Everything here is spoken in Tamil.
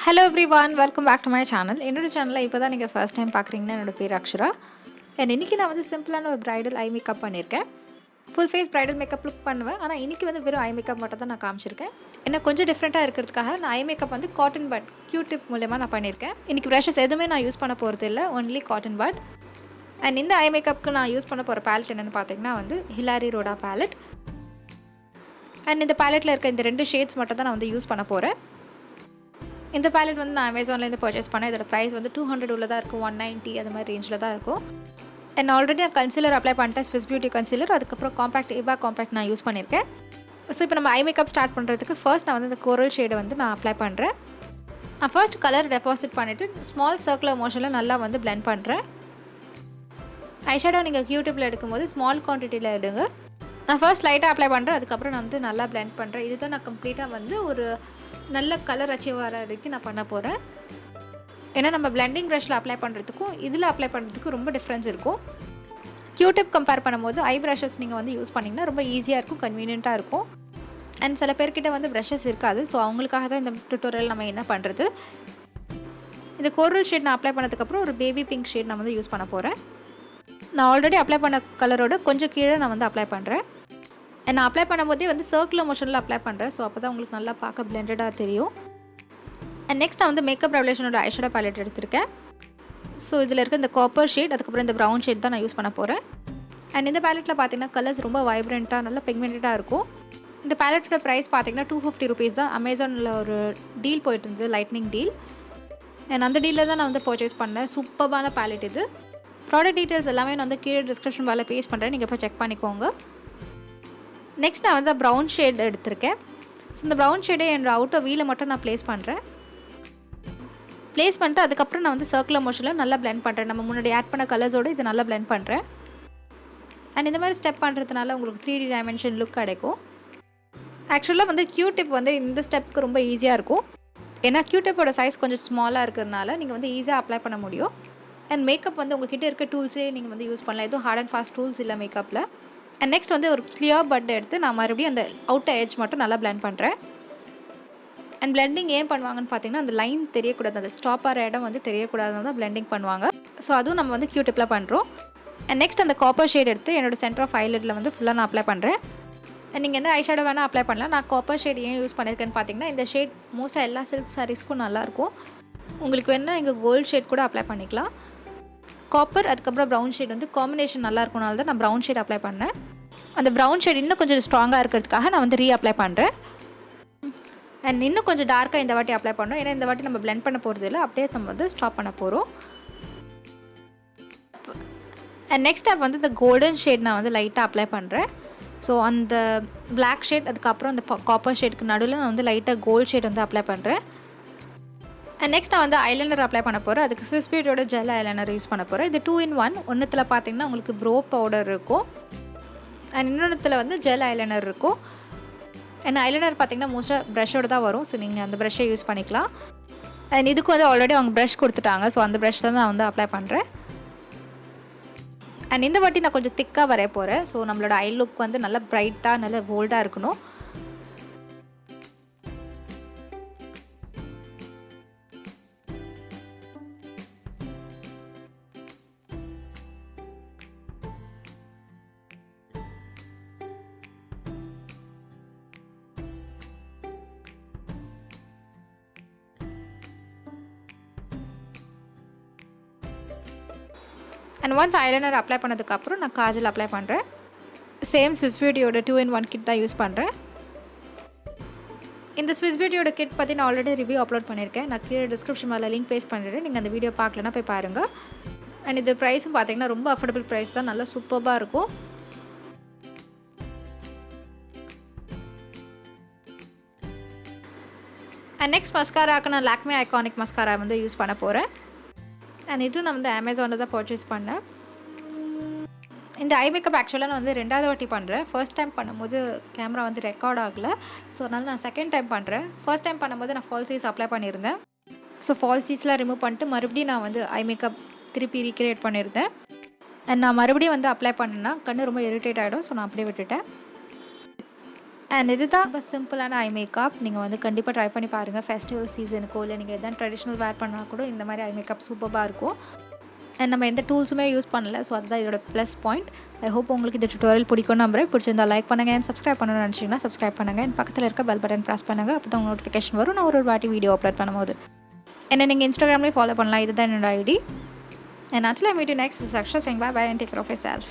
Hello everyone, welcome back to my channel. என்னோட சேனலை இப்போ தான் நீங்கள் ஃபர்ஸ்ட் டைம் பார்க்குறீங்கன்னா என்னோட பேர் அக்ஷரா. அண்ட் இன்றைக்கி நான் வந்து சிம்பிளான ஒரு பிரைடல் ஐ மேக்கப் பண்ணியிருக்கேன். Full face bridal makeup look பண்ணுவேன். ஆனால் இன்றைக்கி வந்து வெறும் ஐ மேக்கப் மட்டும் தான் நான் காமிச்சிருக்கேன். என்ன கொஞ்சம் டிஃப்ரெண்ட்டாக இருக்கிறதுக்காக நான் ஐ மேக்கப் வந்து காட்டன் பட் Qtip மூலமாக நான் பண்ணியிருக்கேன். இன்றைக்கி ப்ரஷஸ் எதுவுமே நான் யூஸ் பண்ண போகிறது இல்லை, ஒன்லி காட்டன் பட். அண்ட் இந்த ஐ மேக்கப்புக்கு நான் யூஸ் பண்ண போகிற பேலட் என்னென்னு பார்த்தீங்கன்னா வந்து Hilary Rhoda பேலட். அண்ட் இந்த பேலட்டில் இருக்க இந்த 2 ஷேட்ஸ் மட்டும் தான் நான் வந்து யூஸ் பண்ண போகிறேன். இந்த பேலட் வந்து நான் அமேசான்லேருந்து பர்ச்சேஸ் பண்ணேன். இதோட ப்ரைஸ் வந்து 200 உள்ள தான் இருக்கும், 190 அது மாதிரி ரேஞ்சில் தான் இருக்கும். அண்ட் ஆல்ரெடி நான் கன்சீலர் அப்ளை பண்ணிட்டேன், ஸ்விஸ் பியூட்டி கன்சீலர். அதுக்கப்புறம் காம்பேக்ட் இவா காம்பேக்ட் நான் யூஸ் பண்ணியிருக்கேன். ஸோ இப்போ நம்ம ஐ மேக்கப் ஸ்டார்ட் பண்ணுறதுக்கு ஃபர்ஸ்ட் நான் வந்து இந்த கோரல் ஷேடை வந்து நான் அப்ளை பண்ணுறேன். நான் ஃபர்ஸ்ட் கலர் டெபாசிட் பண்ணிவிட்டு ஸ்மால் சர்க்குலர் மோஷனில் நல்லா வந்து பிளெண்ட் பண்ணுறேன். ஐஷேடோ நீங்கள் Qtipல எடுக்கும்போது ஸ்மால் குவான்டிட்டியில் எடுங்க. நான் ஃபர்ஸ்ட் லைட்டாக அப்ளை பண்ணுறேன், அதுக்கப்புறம் நான் வந்து நல்லா பிளெண்ட் பண்ணுறேன். இதுதான் நான் கம்ப்ளீட்டாக வந்து ஒரு நல்ல கலர் அச்சீவ் வர வரைக்கும் நான் பண்ண போகிறேன். ஏன்னா நம்ம பிளெண்டிங் ப்ரஷில் அப்ளை பண்ணுறதுக்கும் இதில் அப்ளை பண்ணுறதுக்கும் ரொம்ப டிஃப்ரென்ஸ் இருக்கும். Qtip கம்பேர் பண்ணும்போது ஐ ப்ரஷஸ் நீங்கள் வந்து யூஸ் பண்ணிங்கன்னா ரொம்ப ஈஸியாக இருக்கும், கன்வீனியண்ட்டாக இருக்கும். அண்ட் சில பேர்கிட்ட வந்து ப்ரஷஸ் இருக்காது, ஸோ அவங்களுக்காக தான் இந்த டுட்டோரியல் நம்ம என்ன பண்ணுறது. இந்த கோரல் ஷேட் நான் அப்ளை பண்ணதுக்கப்புறம் ஒரு பேபி பிங்க் ஷேட் நான் வந்து யூஸ் பண்ண போகிறேன். நான் ஆல்ரெடி அப்ளை பண்ண கலரோட கொஞ்சம் கீழே நான் வந்து அப்ளை பண்ணுறேன். நான் அப்ளை பண்ணும்போதே வந்து சர்க்குலர் மோஷனில் அப்ளை பண்ணுறேன், ஸோ அப்போ தான் உங்களுக்கு நல்லா பார்க்க பிளெண்டடாக தெரியும். அண்ட் நெக்ஸ்ட் நான் வந்து மேக்கப் ரெவலேஷனோட ஐஷேடோ பேலட் எடுத்திருக்கேன். ஸோ இதில் இருக்க இந்த காப்பர் ஷேட், அதுக்கப்புறம் இந்த ப்ரௌன் ஷேட் தான் நான் யூஸ் பண்ண போகிறேன். அண்ட் இந்த பேலட்டில் பார்த்தீங்கன்னா கலர்ஸ் ரொம்ப வைப்ரண்ட்டாக நல்லா பிக்மெண்டடாக இருக்கும். இந்த பேலட்டோட ப்ரைஸ் பார்த்தீங்கன்னா 250 ருபீஸ் தான். அமேசானில் ஒரு டீல் போயிட்டு இருந்தது, லைட்னிங் டீல். அண்ட் அந்த டீலில் தான் நான் வந்து பர்ச்சேஸ் பண்ணேன். சூப்பரான பேலட் இது. ப்ராடக்ட் டீட்டெயில்ஸ் எல்லாமே நான் வந்து கீழே டிஸ்கிரிப்ஷன் பாரில் பேஸ்ட் பண்ணுறேன், நீங்கள் இப்போ செக் பண்ணிக்கோங்க. நெக்ஸ்ட் நான் வந்து ப்ரௌன் ஷேட் எடுத்திருக்கேன். ஸோ இந்த ப்ரௌன் ஷேடை என்னோட அவுட்டர் வீலை மட்டும் நான் ப்ளேஸ் பண்ணுறேன். ப்ளேஸ் பண்ணிட்டு அதுக்கப்புறம் நான் வந்து சர்க்குலர் மோஷனில் நல்லா பிளெண்ட் பண்ணுறேன். நம்ம முன்னாடி ஆட் பண்ண கலர்ஸோடு இது நல்லா பிளெண்ட் பண்ணுறேன். அண்ட் இந்த மாதிரி ஸ்டெப் பண்ணுறதுனால உங்களுக்கு 3D டைமென்ஷன் லுக் கிடைக்கும். ஆக்சுவலாக வந்து Qtip வந்து இந்த ஸ்டெப்புக்கு ரொம்ப ஈஸியாக இருக்கும். ஏன்னா Qtipோட சைஸ் கொஞ்சம் ஸ்மாலாக இருக்கிறதுனால நீங்கள் வந்து ஈஸியாக அப்ளை பண்ண முடியும். அண்ட் மேக்கப் வந்து உங்கள்கிட்ட இருக்க டூல்ஸே நீங்கள் வந்து யூஸ் பண்ணலாம். எதுவும் ஹார்ட் அண்ட் ஃபாஸ்ட் டூல்ஸ் இல்லை மேக்கப்பில். அண்ட் நெக்ஸ்ட் வந்து ஒரு கிளியர் பட் எடுத்து நான் மறுபடியும் அந்த அவுட்டர் எட்ஜ் மட்டும் நல்லா பிளெண்ட் பண்ணுறேன். அண்ட் பிளெண்டிங் ஏன் பண்ணுவாங்கன்னு பார்த்தீங்கன்னா அந்த லைன் தெரியக்கூடாது, அந்த ஸ்டாப் ஆகிற இடம் வந்து தெரியக்கூடாதுன்னு தான் பிளெண்டிங் பண்ணுவாங்க. ஸோ அதுவும் நம்ம வந்து Qtipல பண்ணுறோம். அண்ட் நெக்ஸ்ட் அந்த காப்பர் ஷேட் எடுத்து என்னோட சென்டர் ஆஃப் ஐலெட்டில் வந்து ஃபுல்லாக நான் அப்ளை பண்ணுறேன். அண்ட் நீங்கள் எந்த ஐஷேடோ வேணால் அப்ளை பண்ணலாம். நான் காப்பர் ஷேட் ஏன் யூஸ் பண்ணியிருக்கேன்னு பார்த்தீங்கன்னா இந்த ஷேட் மோஸ்ட்டாக எல்லா சில்க் சாரீஸ்க்கும் நல்லாயிருக்கும். உங்களுக்கு வேணால் இங்கே கோல்டு ஷேட் கூட அப்ளை பண்ணிக்கலாம். காப்பர் அதுக்கப்புறம் ப்ரௌன் ஷேட் வந்து காம்பினேஷன் நல்லா இருக்கனால தான் நான் ப்ரௌன் ஷேட் அப்ளை பண்ணேன். அந்த ப்ரௌன் ஷேட் இன்னும் கொஞ்சம் ஸ்ட்ராங்காக இருக்கிறதுக்காக நான் வந்து அப்ளை பண்ணுறேன். அண்ட் இன்னும் கொஞ்சம் டார்க்காக இந்த வாட்டி அப்ளை பண்ணோம், ஏன்னா இந்த வாட்டி நம்ம பிளெண்ட் பண்ண போகிறது இல்லை, அப்படியே நம்ம வந்து ஸ்டாப் பண்ண போகிறோம். அண்ட் நெக்ஸ்ட் ஸ்டெப் வந்து இந்த கோல்டன் ஷேட் நான் வந்து லைட்டாக அப்ளை பண்ணுறேன். ஸோ அந்த பிளாக் ஷேட் அதுக்கப்புறம் அந்த காப்பர் ஷேடுக்கு நடுவில் நான் வந்து லைட்டாக கோல்டு ஷேட் வந்து அப்ளை பண்ணுறேன். அண்ட் நெக்ஸ்ட் நான் வந்து ஐலைனர் அப்ளை பண்ண போகிறேன். அதுக்கு ஸ்விஸ் பியூட்டியோட ஜெல் ஐலைனர் யூஸ் பண்ண போகிறேன். இது 2 in 1. ஒன்றுத்தில் பார்த்தீங்கன்னா உங்களுக்கு ப்ரோ பவுடர் இருக்கும், அண்ட் இன்னொன்றுத்தில் வந்து ஜெல் ஐலைனர் இருக்கும். அண்ட் ஐலைனர் பார்த்தீங்கன்னா மோஸ்ட்டாக ப்ரஷோடு தான் வரும், ஸோ நீங்கள் அந்த ப்ரஷ்ஷை யூஸ் பண்ணிக்கலாம். அண்ட் இதுக்கு வந்து ஆல்ரெடி அவங்க ப்ரஷ் கொடுத்துட்டாங்க, ஸோ அந்த ப்ரஷ் தான் நான் வந்து அப்ளை பண்ணுறேன். அண்ட் இந்த வாட்டி நான் கொஞ்சம் திக்காக வரைய போகிறேன். ஸோ நம்மளோட ஐ லுக் வந்து நல்லா ப்ரைட்டாக நல்லா போல்டாக இருக்கணும். அண்ட் ஒன்ஸ் ஐலைனர் அப்ளை பண்ணதுக்கப்புறம் நான் காஜல் அப்ளை பண்ணுறேன். சேம் ஸ்விஸ் பியூட்டியோட 2 in 1 கிட் தான் யூஸ் பண்ணுறேன். இந்த ஸ்விஸ் பியூட்டியோட கிட் பற்றி நான் ஆல்ரெடி ரிவ்யூ அப்லோட் பண்ணியிருக்கேன். நான் கீழே டிஸ்கிரிப்ஷன் மேலே லிங்க் பேஸ்ட் பண்ணிடுறேன், நீங்கள் அந்த வீடியோ பார்க்கலன்னா போய் பாருங்கள். அண்ட் இது ப்ரைஸும் பார்த்தீங்கன்னா ரொம்ப அஃபோர்டபுள் ப்ரைஸ் தான், நல்லா சூப்பராக இருக்கும். அண்ட் நெக்ஸ்ட் மஸ்காராக்கு நான் lakme ஐகானிக் மஸ்காரா வந்து யூஸ் பண்ண போகிறேன். அண்ட் இதுவும் நான் வந்து அமேசானில் தான் பர்ச்சேஸ் பண்ணேன். இந்த ஐ மேக்கப் ஆக்சுவலாக நான் வந்து 2வது வாட்டி பண்ணுறேன். ஃபர்ஸ்ட் டைம் பண்ணும்போது கேமரா வந்து ரெக்கார்ட் ஆகலை, ஸோ அதனால் நான் செகண்ட் டைம் பண்ணுறேன். ஃபர்ஸ்ட் டைம் பண்ணும்போது நான் ஃபால்சீஸ் அப்ளை பண்ணியிருந்தேன். ஸோ ஃபால்சீஸ்லாம் ரிமூவ் பண்ணிட்டு மறுபடியும் நான் வந்து ஐ மேக்கப் திருப்பி ரீக்ரியேட் பண்ணியிருந்தேன். அண்ட் நான் மறுபடியும் வந்து அப்ளை பண்ணேன்னா கண்ணு ரொம்ப இரிட்டேட் ஆகிடும், ஸோ நான் அப்படியே விட்டுட்டேன். அண்ட் இதுதான் ரொம்ப சிம்பிளான ஐ மேக்கப். நீங்கள் வந்து கண்டிப்பாக ட்ரை பண்ணி பாருங்கள். ஃபெஸ்டிவல் சீசனுக்கோ இல்லை நீங்கள் எதாவது ட்ரெடிஷ்னல் வேர் பண்ணால் கூட இந்த மாதிரி ஐ மேக்கப் சூப்பராக இருக்கும். அண்ட் நம்ம எந்த டூல்ஸுமே யூஸ் பண்ணல. ஸோ அதுதான் இதோட ப்ளஸ் பாயிண்ட். ஐ ஹோப் உங்களுக்கு இந்த டியூட்டோரியல் பிடிக்கும் நம்புறேன். பிடிச்சிருந்தா லைக் பண்ணுங்கள். அண்ட் சப்ஸ்கிரைப் பண்ணணும்னு நினச்சிங்கன்னா சப்ஸ்கிரைப் பண்ணுங்கள். அண்ட் பக்கத்தில் இருக்க பெல் பட்டன் ப்ரெஸ் பண்ணுங்கள். அப்போ தான் நோட்டிஃபிகேஷன் வரும் நான் ஒரு வாட்டி வீடியோ அப்லோட் பண்ணும்போது. என்ன நீங்கள் இன்ஸ்டாகிராம்லேயே ஃபாலோ பண்ணலாம். இதுதான் என்னோட ID. And until I meet you next, this is Aksha saying bye bye and take care of yourself.